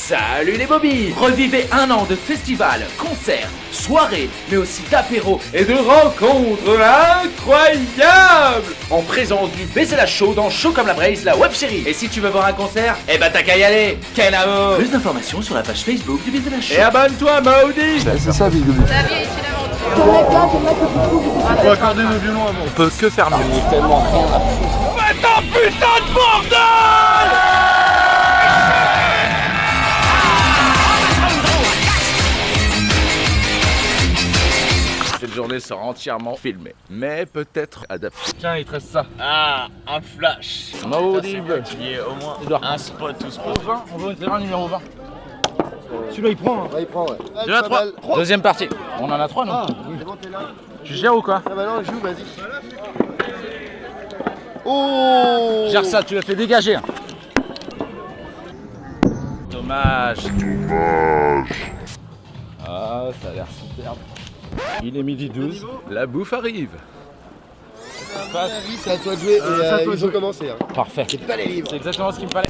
Salut les Bobbies! Revivez un an de festivals, concerts, soirées, mais aussi d'apéros et de rencontres incroyables! En présence du BZLA Show dans Show comme la Braise, la web série. Et si tu veux voir un concert, eh ben t'as qu'à y aller! Kenavo! Plus d'informations sur la page Facebook du BZLA Show. Et abonne-toi, Maudit! C'est ça, Big Bobby. La vie est une aventure. Faut accorder nos violons avant. On peut que faire mieux. On est tellement rien à foutre. Faites un putain de bordel! Cette journée sera entièrement filmée, mais peut-être adaptée. Tiens, il te reste ça. Ah, un flash. Maudit. Il y a au moins un spot ou spot. On va faire un numéro 20. Celui-là il prend. Hein. Ouais, il prend, ouais. 2 à 3. Deuxième partie. On en a 3 non? Ah, c'est bon, t'es là. Tu gères ou quoi? Ah bah non, joue, vas-y. Oh! Gère ça, tu l'as fait dégager. Dommage. Ah, ça a l'air superbe. Il est midi 12. La bouffe arrive. C'est à toi de jouer et ils ont commencé. Hein. Parfait. C'est pas les livres. C'est exactement ce qu'il me fallait.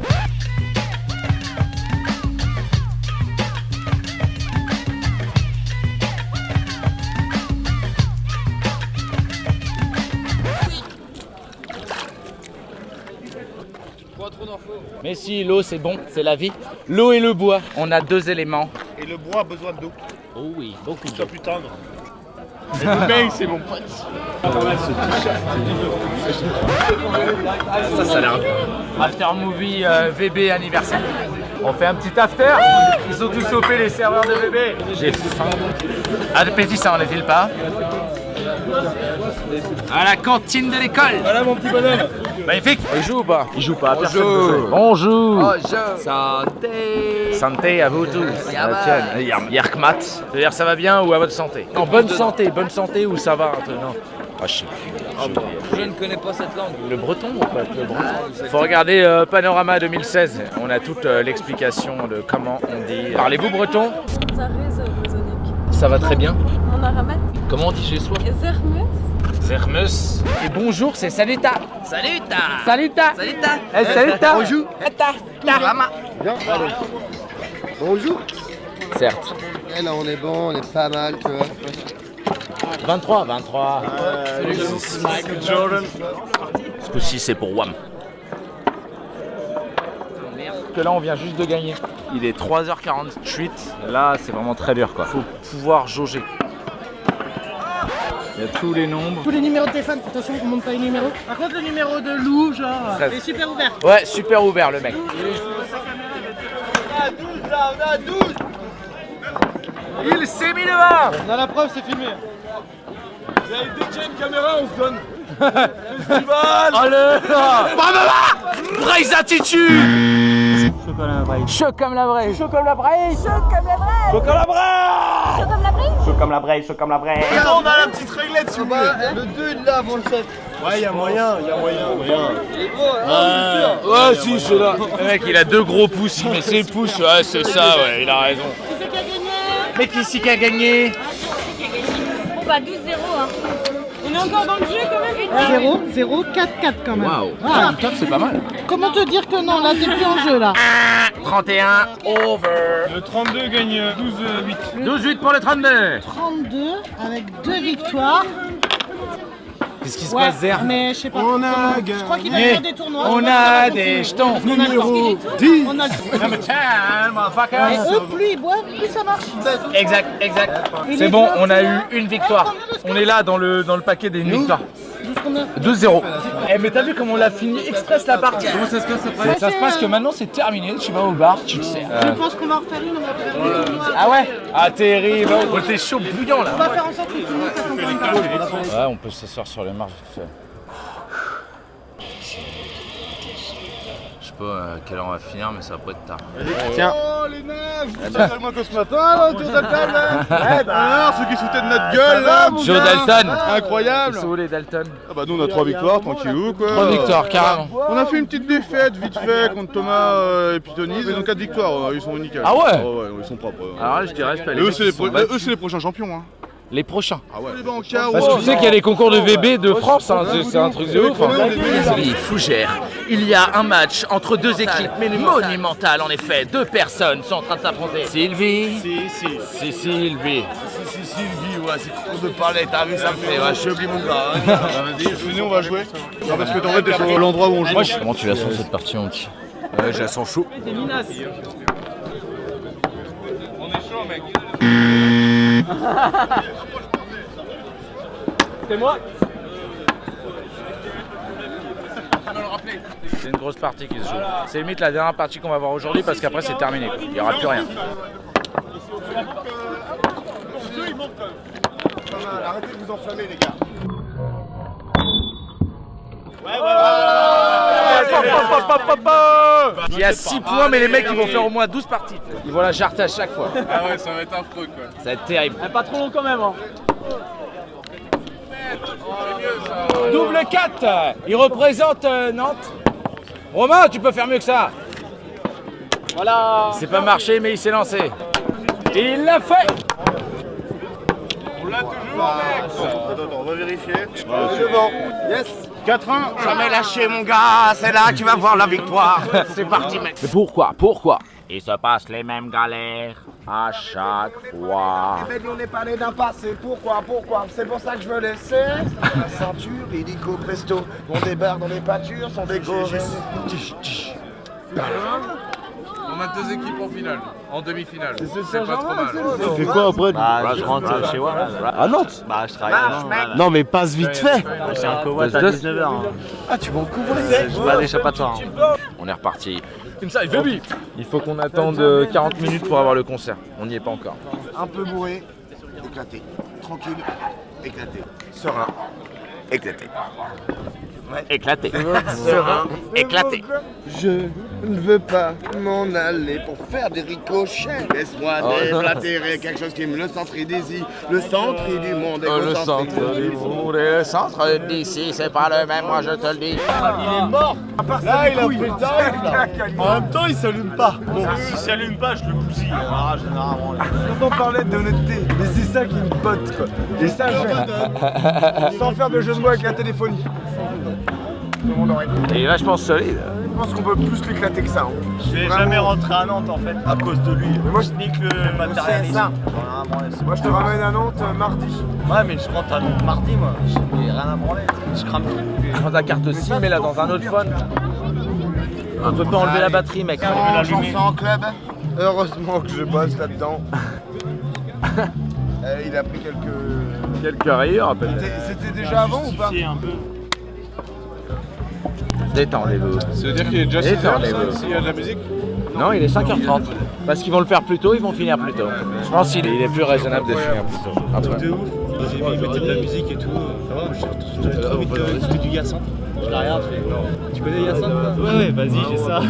Mais si, l'eau c'est bon, c'est la vie. L'eau et le bois, on a 2 éléments. Et le bois a besoin d'eau. Oh oui, beaucoup Qu'il soit plus tendre. Et le mec, c'est mon pote. Ça a l'air. After movie VB anniversaire. On fait un petit after. Ils ont tous chopé les serveurs de VB. J'ai faim. Appétissant, n'est-il pas? À la cantine de l'école. Voilà mon petit bonhomme. Magnifique. Il joue ou pas? Il joue pas. Personne ne joue. Bonjour. Santé! Santé à vous tous. Yerkmat. C'est-à-dire ça va bien ou à votre santé? En bonne santé ou ça va? Non. Ah, je sais plus. Je ne connais pas cette langue. Le breton ou pas? Le breton. Faut regarder Panorama 2016. On a toute l'explication de comment on dit. Parlez-vous breton? Ça va très bien. On a ramat. Comment on dit chez soi? Zermus. Zermus. Et bonjour, c'est Saluta. Saluta. Saluta. Saluta. Eh, Saluta. Bonjour. Rama. Viens, allez. Bonjour. Certes. Et là, on est bon, on est pas mal, tu vois. 23. Michael Jordan. Ce coup-ci, c'est pour WAM. Que là, on vient juste de gagner. Il est 3h48. Là, c'est vraiment très dur, quoi. Faut pouvoir jauger. Il y a tous les nombres. Tous les numéros de téléphone, attention, on monte pas les numéros. Par contre, le numéro de Lou, genre, 13. est super ouvert. Ouais, super ouvert, le mec. On a 12 là, on a 12! Il s'est mis devant. On a la preuve, c'est filmé. Vous avez déjà une caméra, on se donne. Allez là. Braise attitude. Chaud comme la braise. Chaud comme la braise. Chaud comme la braise. Chaud comme la braise. Chaud comme la braise. Chaud comme la braise. Chaud comme la braise. On a la petite réglette, s'il vous plaît. Le 2 est là avant le 7. Ouais, y'a moyen. Ouais, si, c'est là. Le mec, il a 2 gros pouces, il met ses pouces. Ouais, c'est ça, ouais, il a raison. C'est qui a gagné? Mais qui c'est qui a gagné? Pas 12-0 hein. On est encore dans le jeu quand même. 0, 4, 4 quand même. Waouh. Ah. Top, c'est pas mal. Comment te dire que non, là t'es plus en jeu là. 31 over. Le 32 gagne 12-8. 12-8 pour le 32. 32 avec 2 victoires. Qu'est-ce qui se passe, Zer? Mais je sais pas. Je crois qu'il va y Mais avoir des tournois. on a des jetons. Numéro 10. On a le Et eux, plus ils boivent, plus ça marche. Exact. C'est bon, on a eu une victoire. On est là dans le paquet des victoires. 12-0. Eh mais t'as vu comment on l'a fini express la partie? Comment ça se passe après? Ça se passe que maintenant c'est terminé, tu vas au bar, tu le sais. Je pense qu'on va en refaire une, on va faire une. Ah ouais? Ah terrible, oh, t'es chaud bouillant là. On va faire en sorte que tout le monde fasse encore une partie. Ouais, on peut s'asseoir sur les marches vite fait. Je sais pas à quelle heure on va finir, mais ça va pas être tard. Tiens. Oh les neufs! C'est tellement que ce matin là autour de la table là! Alors ceux qui se foutaient de notre gueule là, mon Joe gars. Dalton! Incroyable! Ils sont où les Dalton? Ah bah nous on a 3 victoires, tranquillou quoi! 3 victoires, carrément! On a fait une petite défaite vite fait contre Thomas et Pythonis, ils ont 4 victoires, ils sont nickel. Ah ouais? Ouais, ils sont propres. Alors là, je dirais, Et eux c'est les prochains champions hein! les prochains. Ah ouais. Les bancards, Parce que tu sais qu'il y a les concours de VB de France, hein, c'est un truc de ouf. Hein. Leslie, Fougères, il y a un match entre deux équipes monumentales en effet. Deux personnes sont en train de s'affronter. Sylvie. C'est Sylvie, ouais, c'est trop de parler, t'as vu, ça me fait, ouais, je oublie mon gars. Hein. Vas-y, venez, on va jouer. Non, parce que t'en fait, t'es sur l'endroit où on joue. Comment tu la sens cette partie, mon petit? Je la sens chaud. C'est Minas. On est chaud, mec. C'est moi. C'est une grosse partie qui se joue. C'est limite la dernière partie qu'on va voir aujourd'hui parce qu'après c'est terminé. Il n'y aura plus rien. Arrêtez de vous enflammer, les gars. Il y a 6 points, mais les mecs ils vont faire au moins 12 parties. Ils vont la jarter à chaque fois. Ah ouais, ça va être affreux, quoi. Ça va être terrible. Pas trop long quand même. Hein. Double 4. Il représente Nantes. Romain, tu peux faire mieux que ça. Voilà. C'est pas marché, mais il s'est lancé. Et il l'a fait. On l'a toujours, mec. Attends, on va vérifier. C'est bon. Yes. 4-1. Jamais lâché, mon gars, c'est là que tu vas voir la victoire. C'est parti, mec. Mais pourquoi? Il se passe les mêmes galères à chaque fois. On est parlé d'un passé, pourquoi? C'est pour ça que je veux laisser la ceinture, illico presto. On débarque dans les pâtures, sans décorer. On a deux équipes en finale, en demi-finale. C'est pas trop mal. Tu fais quoi après? Bah, je rentre chez moi. À Nantes? Bah, je travaille à Nantes. Non, mais passe vite fait. J'ai un covoit à 19h. Ah, tu vas en couvrir? Je vais à l'échappatoire. On est reparti. Il faut qu'on attende 40 minutes pour avoir le concert. On n'y est pas encore. Un peu bourré, éclaté. Tranquille, éclaté. Serein, éclaté. Éclaté. Serein, éclaté. Je ne veux pas m'en aller pour faire des ricochets. Laisse-moi déblatérer quelque chose qui me le centre d'ici, le centre du monde. Le centre du monde et le centre d'ici, c'est pas le même, moi je te le dis. Il est mort. Là, il a pris le tarif, là. En même temps, il s'allume pas. Bon, s'il s'allume pas, je le bousille. Ah, généralement. Quand on parlait d'honnêteté, mais c'est ça qui me botte, quoi. Et ça, sans faire de jeu de mots avec la téléphonie. Et là, je pense solide. Je pense qu'on peut plus l'éclater que ça. Hein. Je vais jamais rentrer à Nantes, en fait, à cause de lui. Mais moi, je nique le matérialisme. ça. Moi, je te ramène à Nantes mardi. Ouais, mais je rentre à Nantes mardi, moi. J'ai rien à branler. Je crame tout. Prends ta carte SIM, mets-la dans un autre phone. On peut pas enlever la batterie, mec. J'en fais en club. Heureusement que je bosse là-dedans. Il a pris Quelques rayures, peut-être. C'était déjà avant ou pas? Un peu. Détendez-vous. Ça veut dire qu'il est déjà 6 heures, s'il y a de la musique? Non, il est 5h30. Parce qu'ils vont le faire plus tôt, ils vont finir plus tôt. Je pense qu'il est plus raisonnable de finir plus tôt. Après. De ouf. Vas-y, ils mettaient de la musique et tout. Ça va, je trop vite écouter du Hyacinthe. Je la regarde, je fais. Tu connais Hyacinthe? Ouais, vas-y, j'ai ça. Je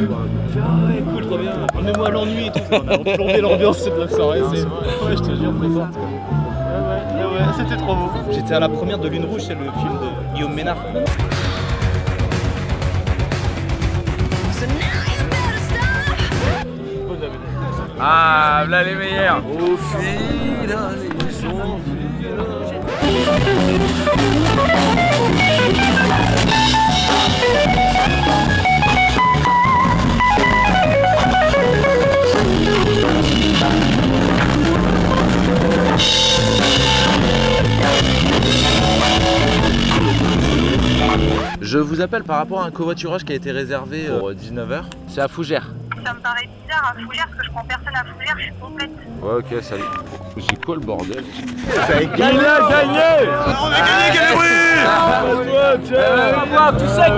fais, ah ouais, cool, trop bien. Mets-moi l'ennui et tout. On a replombé l'ambiance de la soirée. Ouais, je te jure, présente. Ouais, c'était trop beau. J'étais à la première de Lune Rouge, c'est le film de Guillaume Ménard. Ah, là les meilleurs. Au fil, Je vous appelle par rapport à un covoiturage qui a été réservé pour 19h. C'est à Fougères. Ça me paraît bizarre à Fougères parce que je prends personne à Fougères, je suis complète. Ouais, ok, salut. C'est quoi le bordel? On a gagné, Tu sais,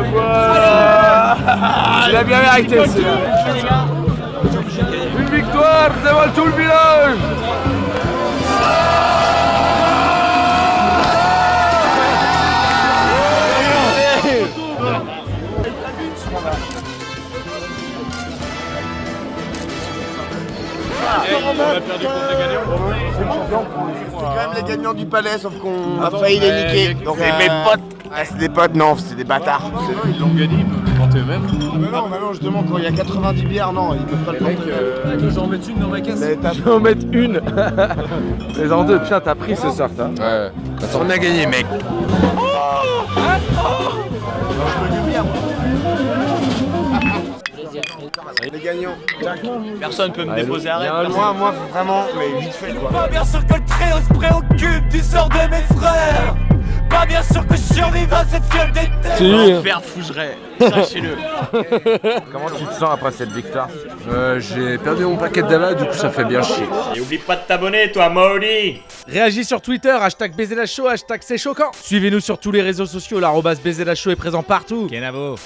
tu l'as bien mérité, celui-là. Une victoire devant tout le village. On a perdu contre les gagnants. C'est quand même les gagnants du palais, sauf qu'on a failli les niquer. Donc, c'est mes potes. Ah, c'est des potes, non, c'est des bâtards. Ils l'ont gagné, ils me le même. Ah mais non, justement, quand il y a 90 bières, non, ils peuvent pas le prendre. J'en mets une dans ma caisse. Je vais en mettre une. Les en deux, putain, t'as pris ce soir, hein. Ouais. On a gagné, mec. Les gagnants. Personne peut me déposer à rien. Moi, vraiment, mais vite fait, quoi. Pas bien sûr que le trio se préoccupe du sort de mes frères. Pas bien sûr que je survive à cette fiole d'été. Si. Faire fougerait. Sachez-le. Comment tu te sens après cette victoire? J'ai perdu mon paquet de dava, du coup ça fait bien chier. Et oublie pas de t'abonner, toi, Maoli. Réagis sur Twitter, hashtag BaiserLaShow, hashtag c'est choquant. Suivez-nous sur tous les réseaux sociaux, l'arrobase BaiserLaShow est présent partout. Kenavo.